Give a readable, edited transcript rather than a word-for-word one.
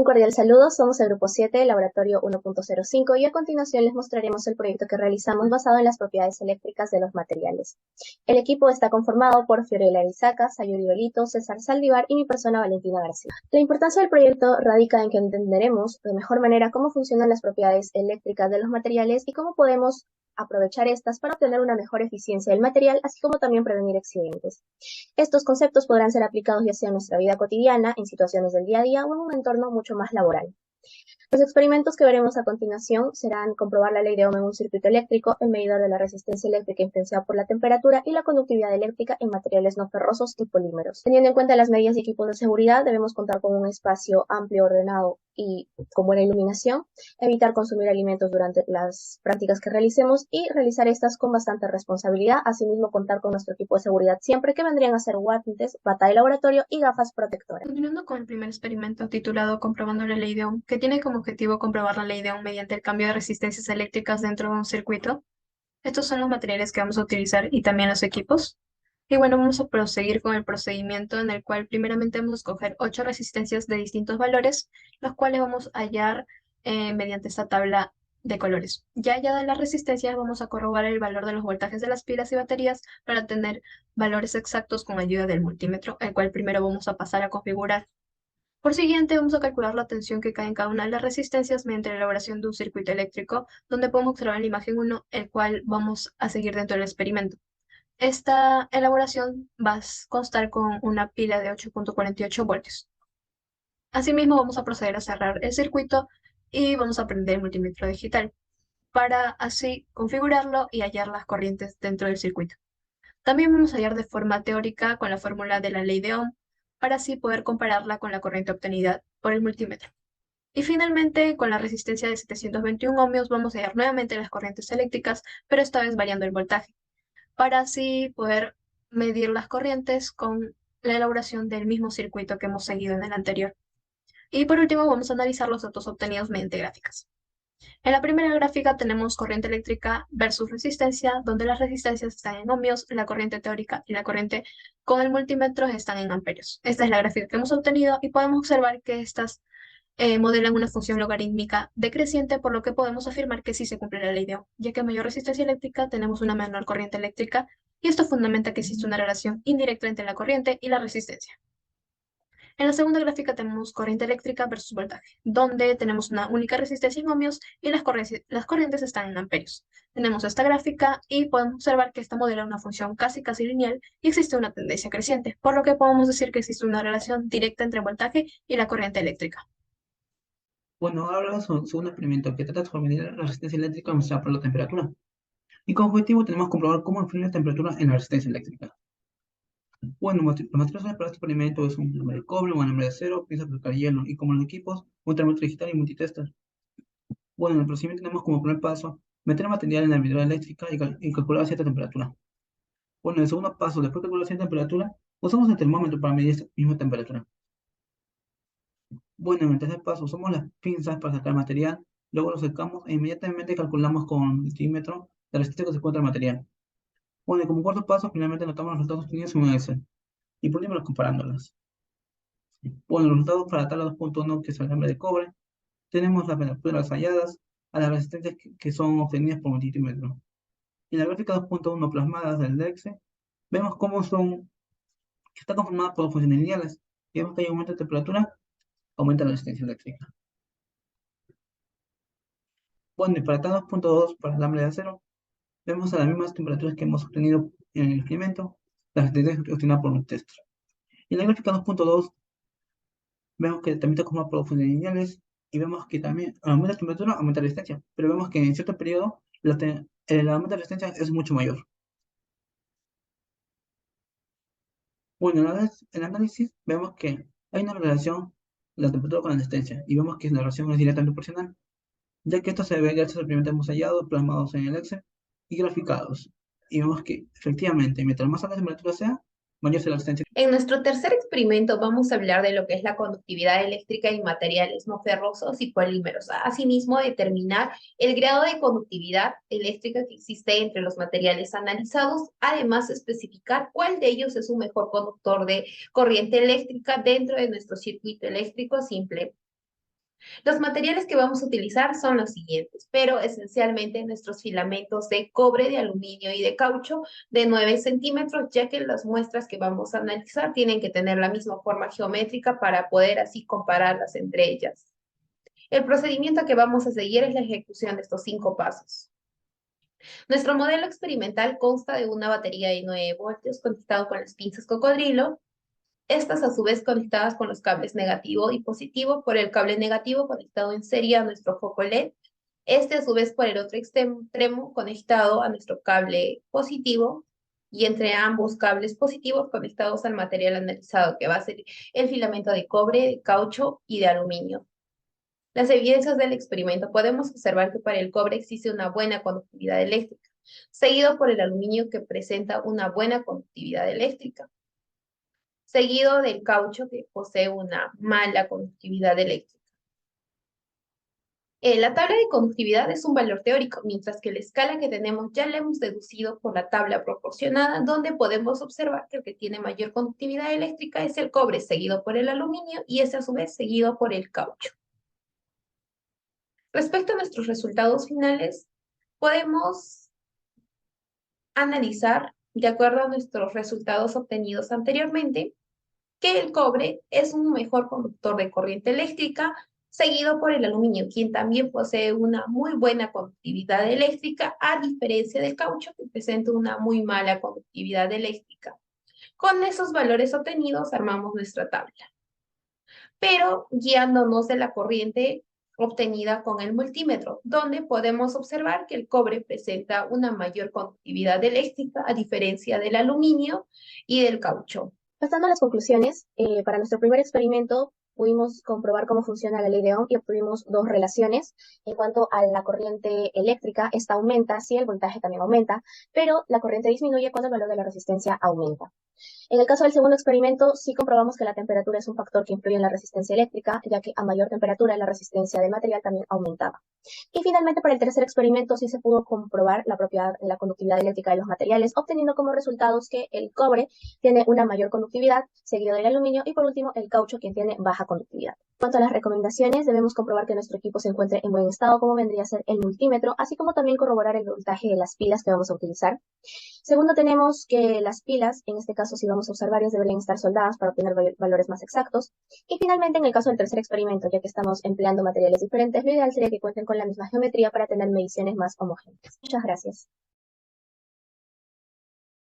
cordial saludo, somos el Grupo 7, Laboratorio 1.05 y a continuación les mostraremos el proyecto que realizamos basado en las propiedades eléctricas de los materiales. El equipo está conformado por Fiorella Arizaca, Sayuri Belito, César Saldívar y mi persona Valentina García. La importancia del proyecto radica en que entenderemos de mejor manera cómo funcionan las propiedades eléctricas de los materiales y cómo podemos aprovechar estas para obtener una mejor eficiencia del material, así como también prevenir accidentes. Estos conceptos podrán ser aplicados ya sea en nuestra vida cotidiana, en situaciones del día a día o en un entorno mucho más laboral. Los experimentos que veremos a continuación serán comprobar la ley de Ohm en un circuito eléctrico, el medidor de la resistencia eléctrica influenciada por la temperatura y la conductividad eléctrica en materiales no ferrosos y polímeros. Teniendo en cuenta las medidas y equipos de seguridad, debemos contar con un espacio amplio, ordenado y con buena iluminación, evitar consumir alimentos durante las prácticas que realicemos y realizar estas con bastante responsabilidad, asimismo contar con nuestro equipo de seguridad siempre, que vendrían a ser guantes, bata de laboratorio y gafas protectoras. Continuando con el primer experimento titulado Comprobando la ley de Ohm, que tiene como objetivo comprobar la ley de Ohm mediante el cambio de resistencias eléctricas dentro de un circuito. Estos son los materiales que vamos a utilizar y también los equipos. Y bueno, vamos a proseguir con el procedimiento en el cual primeramente vamos a escoger 8 resistencias de distintos valores, los cuales vamos a hallar mediante esta tabla de colores. Ya halladas las resistencias, vamos a corroborar el valor de los voltajes de las pilas y baterías para tener valores exactos con ayuda del multímetro, el cual primero vamos a pasar a configurar. Por siguiente, vamos a calcular la tensión que cae en cada una de las resistencias mediante la elaboración de un circuito eléctrico, donde podemos observar en la imagen 1, el cual vamos a seguir dentro del experimento. Esta elaboración va a constar con una pila de 8.48 voltios. Asimismo, vamos a proceder a cerrar el circuito y vamos a prender el multímetro digital para así configurarlo y hallar las corrientes dentro del circuito. También vamos a hallar de forma teórica con la fórmula de la ley de Ohm para así poder compararla con la corriente obtenida por el multímetro. Y finalmente, con la resistencia de 721 ohmios vamos a hallar nuevamente las corrientes eléctricas, pero esta vez variando el voltaje, para así poder medir las corrientes con la elaboración del mismo circuito que hemos seguido en el anterior. Y por último, vamos a analizar los datos obtenidos mediante gráficas. En la primera gráfica tenemos corriente eléctrica versus resistencia, donde las resistencias están en ohmios, la corriente teórica y la corriente con el multímetro están en amperios. Esta es la gráfica que hemos obtenido y podemos observar que estas modelan una función logarítmica decreciente, por lo que podemos afirmar que sí se cumple la ley de Ohm, ya que a mayor resistencia eléctrica tenemos una menor corriente eléctrica, y esto fundamenta que existe una relación indirecta entre la corriente y la resistencia. En la segunda gráfica tenemos corriente eléctrica versus voltaje, donde tenemos una única resistencia en ohmios y las corrientes están en amperios. Tenemos esta gráfica y podemos observar que esta modela una función casi lineal y existe una tendencia creciente, por lo que podemos decir que existe una relación directa entre el voltaje y la corriente eléctrica. Bueno, ahora hablamos sobre un experimento que trata de medir la resistencia eléctrica demostrada por la temperatura. Y como objetivo tenemos que comprobar cómo influye la temperatura en la resistencia eléctrica. Bueno, los materiales para este experimento es un alambre de cobre, un alambre de acero, piezas para aplicar hielo, y como los equipos, un termómetro digital y multitester. Bueno, en el procedimiento tenemos como primer paso meter el material en la medidora eléctrica y calcular cierta temperatura. Bueno, en el segundo paso, después de calcular cierta temperatura, usamos el termómetro para medir esta misma temperatura. Bueno, en el tercer paso, usamos las pinzas para sacar el material, luego lo secamos e inmediatamente calculamos con el multímetro la resistencia que se encuentra el material. Bueno, y como cuarto paso, finalmente anotamos los resultados obtenidos en un Excel. Y por último, comparándolas. Bueno, los resultados para la tabla 2.1, que es el alambre de cobre, tenemos las temperaturas halladas a las resistencias que son obtenidas por multímetro. Y en la gráfica 2.1 plasmadas del DEXE, vemos cómo que está conformada por funciones lineales. Y vemos que hay un aumento de temperatura, aumenta la resistencia eléctrica. Bueno, y para tabla 2.2, para el alambre de acero, vemos a las mismas temperaturas que hemos obtenido en el experimento, las resistencias obtenidas por un test. Y en la gráfica 2.2 vemos que también está conformada por funciones lineales y vemos que también aumenta la temperatura, aumenta la resistencia, pero vemos que en cierto periodo el aumento de resistencia es mucho mayor. Bueno, una vez en el análisis vemos que hay una relación de la temperatura con la resistencia y vemos que la relación es directamente proporcional, ya que esto se ve gracias al experimento que hemos hallado, plasmados en el Excel y graficados. Y vemos que efectivamente, mientras más alta la temperatura sea, mayor será la resistencia. En nuestro tercer experimento vamos a hablar de lo que es la conductividad eléctrica en materiales no ferrosos y polímeros. Asimismo, determinar el grado de conductividad eléctrica que existe entre los materiales analizados. Además, especificar cuál de ellos es un mejor conductor de corriente eléctrica dentro de nuestro circuito eléctrico simple. Los materiales que vamos a utilizar son los siguientes, pero esencialmente nuestros filamentos de cobre, de aluminio y de caucho de 9 centímetros, ya que las muestras que vamos a analizar tienen que tener la misma forma geométrica para poder así compararlas entre ellas. El procedimiento que vamos a seguir es la ejecución de estos 5 pasos. Nuestro modelo experimental consta de una batería de 9 voltios conectado con las pinzas cocodrilo, estas a su vez conectadas con los cables negativo y positivo, por el cable negativo conectado en serie a nuestro foco LED, este a su vez por el otro extremo conectado a nuestro cable positivo, y entre ambos cables positivos conectados al material analizado, que va a ser el filamento de cobre, de caucho y de aluminio. Las evidencias del experimento: podemos observar que para el cobre existe una buena conductividad eléctrica, seguido por el aluminio, que presenta una buena conductividad eléctrica, seguido del caucho, que posee una mala conductividad eléctrica. La tabla de conductividad es un valor teórico, mientras que la escala que tenemos ya la hemos deducido por la tabla proporcionada, donde podemos observar que el que tiene mayor conductividad eléctrica es el cobre, seguido por el aluminio, y ese a su vez seguido por el caucho. Respecto a nuestros resultados finales, podemos analizar, de acuerdo a nuestros resultados obtenidos anteriormente, que el cobre es un mejor conductor de corriente eléctrica, seguido por el aluminio, quien también posee una muy buena conductividad eléctrica, a diferencia del caucho, que presenta una muy mala conductividad eléctrica. Con esos valores obtenidos armamos nuestra tabla, pero guiándonos de la corriente obtenida con el multímetro, donde podemos observar que el cobre presenta una mayor conductividad eléctrica, a diferencia del aluminio y del caucho. Pasando a las conclusiones, para nuestro primer experimento pudimos comprobar cómo funciona la ley de Ohm y obtuvimos dos relaciones. En cuanto a la corriente eléctrica, esta aumenta si el voltaje también aumenta, pero la corriente disminuye cuando el valor de la resistencia aumenta. En el caso del segundo experimento, sí comprobamos que la temperatura es un factor que influye en la resistencia eléctrica, ya que a mayor temperatura la resistencia del material también aumentaba. Y finalmente, para el tercer experimento sí se pudo comprobar la propiedad de la conductividad eléctrica de los materiales, obteniendo como resultados que el cobre tiene una mayor conductividad, seguido del aluminio, y por último el caucho, quien tiene baja conductividad. En cuanto a las recomendaciones, debemos comprobar que nuestro equipo se encuentre en buen estado, como vendría a ser el multímetro, así como también corroborar el voltaje de las pilas que vamos a utilizar. Segundo, tenemos que las pilas, en este caso si vamos a usar varias, deberían estar soldadas para obtener valores más exactos. Y finalmente, en el caso del tercer experimento, ya que estamos empleando materiales diferentes, lo ideal sería que cuenten con la misma geometría para tener mediciones más homogéneas. Muchas gracias.